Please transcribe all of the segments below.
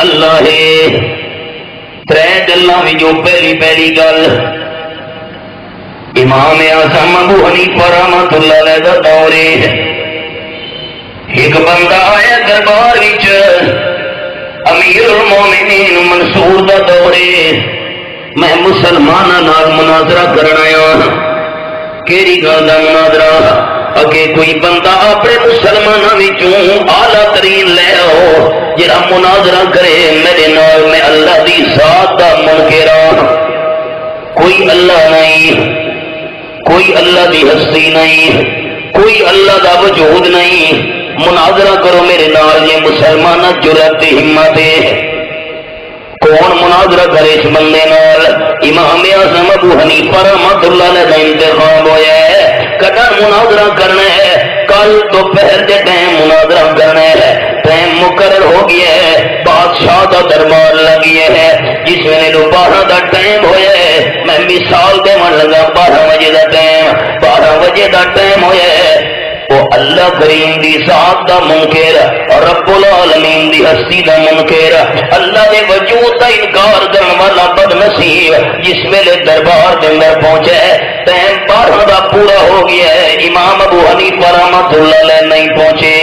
اللہ ہے ترے گلاں وچوں پہلی گل امام اعظم ابو حنیفہ رحمۃ اللہ علیہ دا دور ہے. ایک بندہ آیا دربار وچ امیر المومنین منصور دا دور ہے. میں مسلماناں نال مناظرہ کرنا آیا. کیڑی گل دا مناظرہ؟ اگے کوئی بندہ اپنے مسلمانوں وچوں اعلیٰ ترین لے آؤ جڑا مناظرہ کرے میرے نال. میں اللہ دی ذات دا منکر ہاں. کوئی اللہ نہیں, کوئی اللہ دی ہستی نہیں, کوئی اللہ دا وجود نہیں. مناظرہ کرو میرے نال. یہ مسلمانہ جرأت ہمت ہے. کون مناظرہ کرے اس بندے نال؟ امام اعظم ابو حنیفہ رحمۃ اللہ علیہ کا انتخاب ہوا ہے. کدھر مناظرہ کرنا ہے؟ کل دوپہر کے ٹائم مناظرہ کرنا ہے. ٹائم مقرر ہو گیا ہے. بادشاہ کا دربار لگی ہے. جس ویلے 12 کا ٹائم ہوا ہے, میں مثال دیون لگا. 12 بجے کا ٹائم, 12 بجے کا ٹائم ہوا ہے. وہ اللہ کریم دی ذات دا منکر اور رب العالمین دی ہستی دا منکر, اللہ دے وجود دا انکار کرنے والا بد نصیب جس ویلے دربار دے اندر پہنچے, ٹائم 12 دا پورا ہو گیا ہے. امام ابو حنیفہ رحمۃ اللہ علیہ نہیں پہنچے.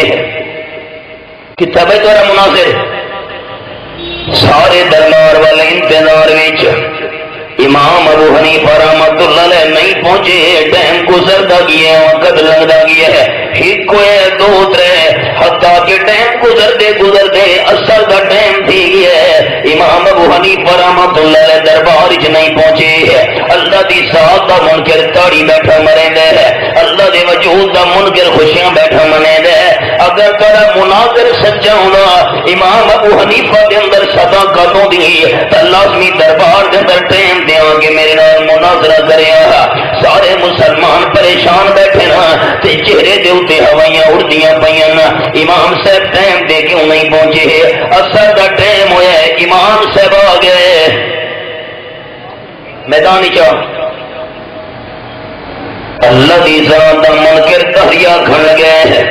کتنا بھائی تیرا مناظر؟ سارے دربار والے انتظار وچ امام ابو حنیفہ رحمۃ اللہ علیہ نہیں پہنچے. ٹائم گزرتا گیا, وقت لگتا گیا ہے. ایک ہے, دو, ترے, حتیٰ کہ ٹائم گزرتے اثر کا ٹائم تھی گیا ہے. امام ابو حنیفہ رحمۃ اللہ علیہ دربار وچ نہیں پہنچے. اللہ دی ذات دا منکر تاڑی بیٹھا مریندا ہے. اللہ دے وجود دا منکر خوشیاں بیٹھا منیندا ہے. اگر تیرا مناظر سچا ہونا, امام ابو حنیفہ دے اندر صداقت ہوندی تے لازمی دربار دے اندر ٹائم دیاں کہ میرے نال مناظرہ کریا. سارے مسلمان پریشان بیٹھے نا تے چہرے دے اوتے ہوائیاں اڑدیاں پیاں. امام صاحب ٹائم دے کیوں نہیں پہنچے؟ اثر دا ٹائم ہویا ہے. امام صاحب آ گئے میدان چ. اللہ دی ذات دا منکر تہریا کھڑ گئے.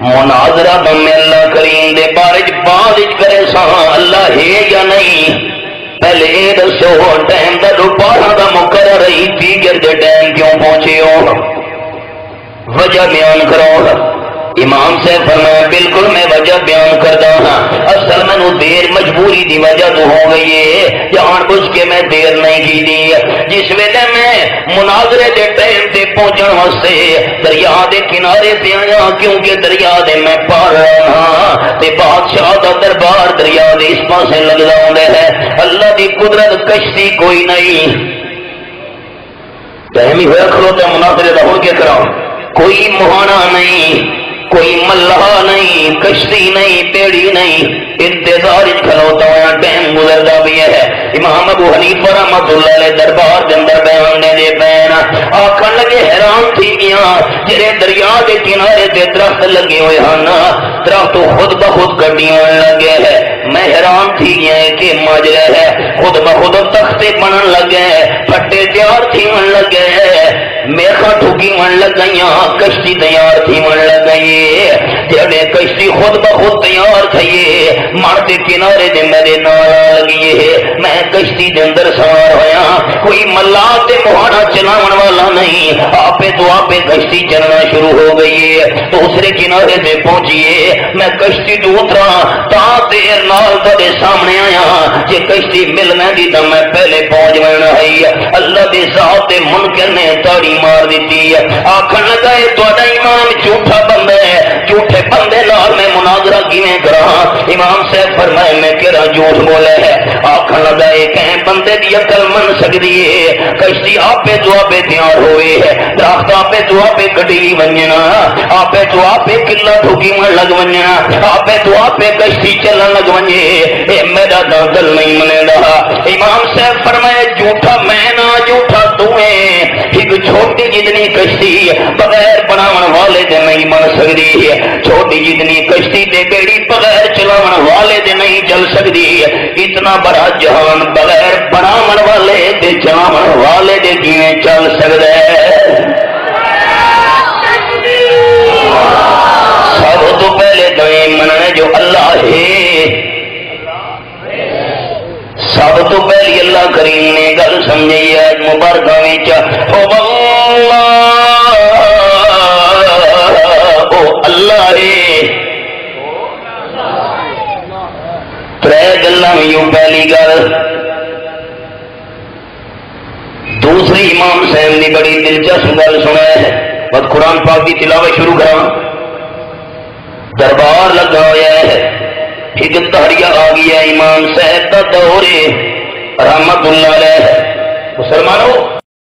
مناظرہ بم اللہ کریم دے بارے بعد کرے سا اللہ ہے یا نہیں؟ پہلے یہ دسو ٹائم کا 12 کا مقرر رہی دیگر دے ٹائم کیوں پہنچے ہو؟ وجہ بیان کرو. امام سے فرمایا بالکل میں وجہ بیان کرتا ہاں. اصل میں دیر مجبوری دی وجہ تو ہو گئی ہے, جان بوجھ کے میں دیر نہیں کی دی. جس ویلے میں مناظرے دے ٹائم تے پہنچن واسطے دریا دے کنارے پہ آیا, کیونکہ دریا دے میں پار رہا ہاں تے بادشاہ دا دربار دریا دے اس پاسے لگدا ہوندا ہے. اللہ دی قدرت کشتی کوئی نہیں. ٹائم ہی ہوا کھلوتا مناظرے دا ہو کے کراؤ. کوئی مہانا نہیں, کوئی ملہ نہیں, کشتی نہیں, پیڑی نہیں, انتظار کھلوتا ہوا ٹائم گزرتا بھی ہے. امام ابو حنیفہ رحمۃ اللہ علیہ دربار کے اندر بیان دے پین آخر لگے حیران تھی گیا جڑے دریا کے کنارے تے درخت لگے ہوئے ہیں, درخت خود بخود کٹیاں لگے ہے. میں حیران تھی گیا کہ ماجرا ہے, خود بخود تختے بنن لگے, پھٹے تیار تھی من لگے, میخا ٹھوکی من لگ گئی, کشتی تیار تھی من لگ گئی. جڑے کشتی خود بخود تیار تھئیے مرد کنارے دے میرے نال لگیے ہے. میں کشتی دے اندر سوار ہویا, کوئی ملا تے مہانا چلاون والا نہیں, آپے تو آپے کشتی چلنا شروع ہو گئی ہے. دوسرے کنارے دے پہنچیے, میں کشتی تو اترا تا دیر نال تھوڑے سامنے آیا. جے کشتی ملنا دی تو میں پہلے پہنچ جانا ہے. اللہ دے ذات دے منکر نے تاڑی مار دیتی ہے. آکھن لگا ہے تہاڈا امام جھوٹا بندہ ہے, جھوٹے بندے نال میں مناظرہ کیویں کراں؟ امام صاحب فرمائے میں کہڑا جھوٹ بولے ہے. آکھن لگا ہے کہ بندے دی عقل من سکدی ہے, کشتی آپے تو آپے تیار ہوئے ہے, درخت آپے تو آپے کٹی ونجنا, آپے تو آپے کلا ٹھوکی من لگ ونجنا, آپے تو آپے کشتی چلن لگ ونجے. اے میرا دل نہیں منے رہا. امام صاحب فرمائے جھوٹا میں نہ جھوٹا تو ہے. ایک چھوٹی جتنی کشتی بغیر بناون والے دے نہیں بن سکتی ہے, چھوٹی جتنی کشتی تے بیڑی بغیر چلاون والے دے نہیں چل سکتی. اتنا بڑا جہان بغیر بناون والے تے چلاون والے دے کیویں چل سکدا ہے؟ سب تو پہلے تو یہ مننا جو اللہ ہے اللہ کریم نے گل سمجھی ہے مبارکہ وچ اللہ ترے گلاں یوں پہلی گل دوسری امام صاحب نے بڑی دلچسپ گل سنا ہے بس قرآن پاک کی تلاوت شروع کرا دربار لگا ہوا ہے ایک دہڑیا آ گیا امام صاحب کا دور رحمت اللہ علیہ مسلمانوں